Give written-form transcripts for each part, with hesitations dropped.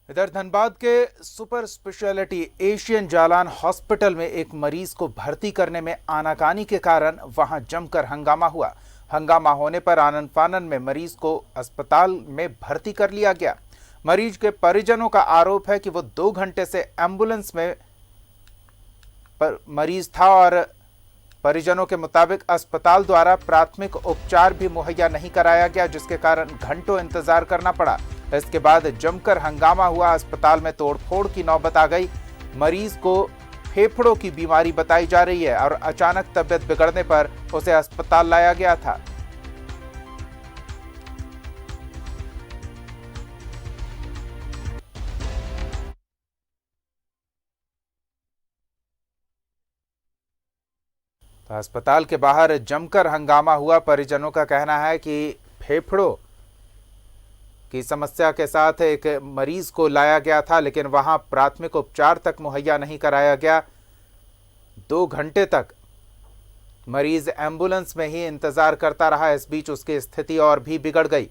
इधर धनबाद के super speciality Asian Jalan hospital में एक मरीज को भर्ती करने में आनाकानी के कारण वहां जमकर हंगामा हुआ। हंगामा होने पर आनन फानन में मरीज को अस्पताल में भर्ती कर लिया गया। मरीज के परिजनों का आरोप है कि वो 2 घंटे से एम्बुलेंस में मरीज था और परिजनों के मुताबिक अस्पताल द्वारा प्राथमिक उपचार भी मुहैया नहीं कराया गया, जिसके कारण घंटों इंतजार करना पड़ा। इसके बाद जमकर हंगामा हुआ। अस्पताल में तोड़फोड़ की नौबत आ गई। मरीज को फेफड़ों की बीमारी बताई जा रही है और अचानक तबीयत बिगड़ने पर उसे अस्पताल लाया गया था। तो अस्पताल के बाहर जमकर हंगामा हुआ। परिजनों का कहना है कि फेफड़ों की समस्या के साथ एक मरीज को लाया गया था, लेकिन वहां प्राथमिक उपचार तक मुहैया नहीं कराया गया। 2 घंटे तक मरीज एम्बुलेंस में ही इंतजार करता रहा। इस बीच उसकी स्थिति और भी बिगड़ गई।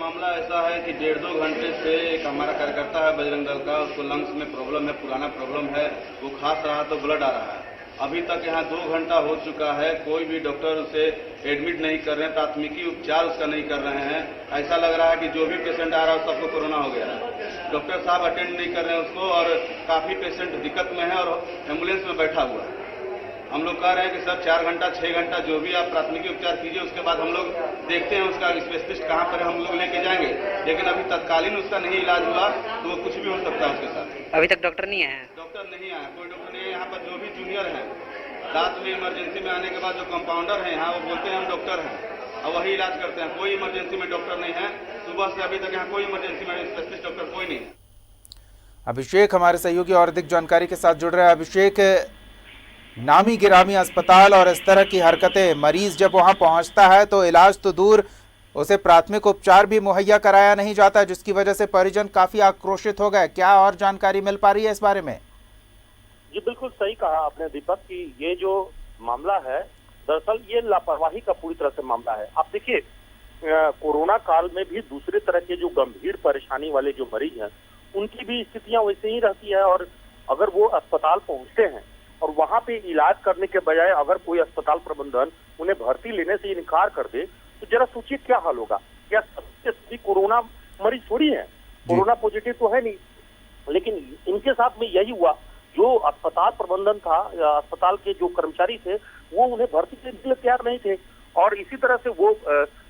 मामला ऐसा है कि 1.5-2 घंटे से एक हमारा कार्यकर्ता है बजरंग दल का, उसको लंग्स में प्रॉब्लम है, पुराना प्रॉब्लम है, वो खांस रहा तो ब्लड आ रहा है। अभी तक यहाँ 2 घंटा हो चुका है, कोई भी डॉक्टर उसे एडमिट नहीं कर रहे हैं, प्राथमिकी उपचार उसका नहीं कर रहे हैं। ऐसा लग रहा है कि जो भी पेशेंट आ रहा है सबको कोरोना हो गया है। डॉक्टर साहब अटेंड नहीं कर रहे हैं उसको और काफ़ी पेशेंट दिक्कत में है और एम्बुलेंस में बैठा हुआ है। हम लोग कह रहे हैं कि सर 4 घंटा 6 घंटा जो भी आप प्राथमिकी उपचार कीजिए, उसके बाद हम लोग देखते हैं उसका स्पेशलिस्ट कहाँ पर है, हम लोग लेके जाएंगे। लेकिन अभी तत्कालीन उसका नहीं इलाज हुआ तो वो कुछ भी हो सकता है उसके साथ। अभी तक डॉक्टर नहीं आया है? डॉक्टर नहीं आया, कोई डॉक्टर नहीं है। यहाँ पर जो भी जूनियर है, रात में इमरजेंसी में आने के बाद जो कंपाउंडर है यहाँ, वो बोलते हैं हम डॉक्टर हैं और वही इलाज करते हैं। कोई इमरजेंसी में डॉक्टर नहीं है। सुबह से अभी तक यहाँ कोई इमरजेंसी में स्पेशलिस्ट डॉक्टर कोई नहीं है। अभिषेक हमारे सहयोगी और अधिक जानकारी के साथ जुड़ रहे हैं। अभिषेक, नामी गिरामी अस्पताल और इस तरह की हरकतें, मरीज जब वहां पहुंचता है तो इलाज तो दूर, उसे प्राथमिक उपचार भी मुहैया कराया नहीं जाता, जिसकी वजह से परिजन काफी आक्रोशित हो गए। क्या और जानकारी मिल पा रही है इस बारे में? जी बिल्कुल सही कहा आपने दीपक कि ये जो मामला है दरअसल ये लापरवाही का पूरी तरह से मामला है। आप देखिए कोरोना काल में भी दूसरे तरह के जो गंभीर परेशानी वाले जो मरीज हैं उनकी भी स्थितियां वैसे ही रहती है, और अगर वो अस्पताल पहुंचते हैं और वहां पे इलाज करने के बजाय अगर कोई अस्पताल प्रबंधन उन्हें भर्ती लेने से इनकार कर दे तो जरा सोचिए क्या हाल होगा। क्या सभी कोरोना मरीज थोड़ी है, कोरोना पॉजिटिव तो है नहीं, लेकिन इनके साथ में यही हुआ। जो अस्पताल प्रबंधन था या अस्पताल के जो कर्मचारी थे वो उन्हें भर्ती करने के लिए तैयार नहीं थे, और इसी तरह से वो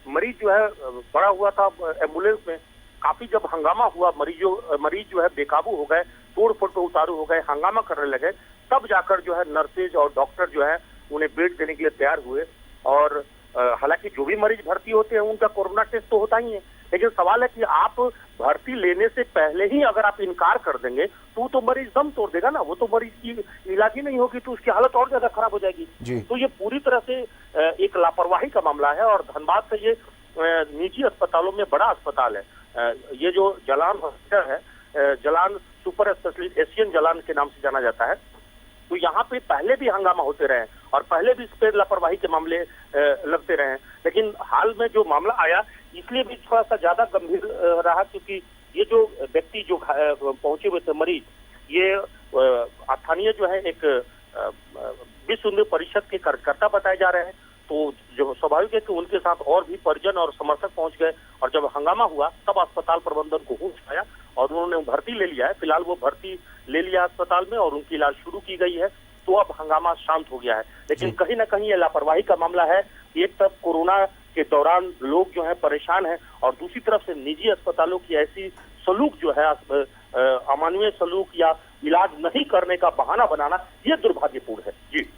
मरीज जो है पड़ा हुआ था एम्बुलेंस में। काफी जब हंगामा हुआ, मरीज जो है बेकाबू हो गए, तोड़ फोड़ पे उतारू हो गए, हंगामा करने लगे, तब जाकर जो है नर्सेज और डॉक्टर जो है उन्हें बेड देने के लिए तैयार हुए। और हालांकि जो भी मरीज भर्ती होते हैं उनका कोरोना टेस्ट तो होता ही है, लेकिन सवाल है कि आप भर्ती लेने से पहले ही अगर आप इनकार कर देंगे तो मरीज दम तोड़ देगा ना, वो तो मरीज की इलाज ही नहीं होगी तो उसकी हालत और ज्यादा खराब हो जाएगी। तो ये पूरी तरह से एक लापरवाही का मामला है। और धनबाद से ये निजी अस्पतालों में बड़ा अस्पताल है, ये जो जालान हॉस्पिटल है, Jalan super speciality Asian Jalan के नाम से जाना जाता है। तो यहाँ पे पहले भी हंगामा होते रहे और पहले भी इस पे लापरवाही के मामले लगते रहे, लेकिन हाल में जो मामला आया इसलिए भी थोड़ा सा ज्यादा गंभीर रहा, क्योंकि ये जो व्यक्ति जो पहुंचे हुए थे मरीज, ये स्थानीय जो है एक विश्व हिंदू परिषद के कार्यकर्ता बताए जा रहे हैं। तो जो स्वाभाविक है कि उनके साथ और भी परिजन और समर्थक पहुंच गए, और जब हंगामा हुआ तब अस्पताल प्रबंधन को होश आया और उन्होंने भर्ती ले लिया है। फिलहाल वो भर्ती ले लिया अस्पताल में और उनकी इलाज शुरू की गई है, तो अब हंगामा शांत हो गया है। लेकिन कहीं ना कहीं ये लापरवाही का मामला है। एक तरफ कोरोना के दौरान लोग जो है परेशान हैं और दूसरी तरफ से निजी अस्पतालों की ऐसी सलूक जो है अमानवीय सलूक या इलाज नहीं करने का बहाना बनाना, ये दुर्भाग्यपूर्ण है। जी,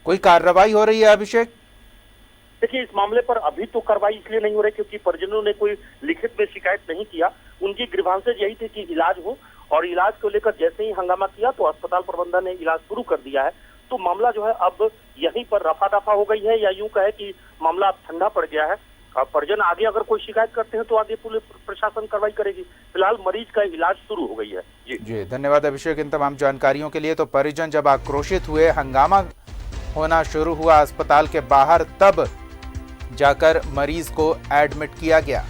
कोई कार्रवाई हो रही है अभिषेक? देखिए, इस मामले पर अभी तो कार्रवाई इसलिए नहीं हो रही क्योंकि परिजनों ने कोई लिखित में शिकायत नहीं किया। उनकी ग्रीवांसेज यही थी कि इलाज हो, और इलाज को लेकर जैसे ही हंगामा किया तो अस्पताल प्रबंधन ने इलाज शुरू कर दिया है। तो मामला जो है अब यहीं पर रफा दफा हो गई है, या यूं कहे कि मामला अब ठंडा पड़ गया है। परिजन आगे अगर कोई शिकायत करते हैं तो आगे पुलिस प्रशासन कार्रवाई करेगी। फिलहाल मरीज का इलाज शुरू हो गई है। जी धन्यवाद अभिषेक इन तमाम जानकारियों के लिए। तो परिजन जब आक्रोशित हुए, हंगामा होना शुरू हुआ अस्पताल के बाहर, तब जाकर मरीज को एडमिट किया गया।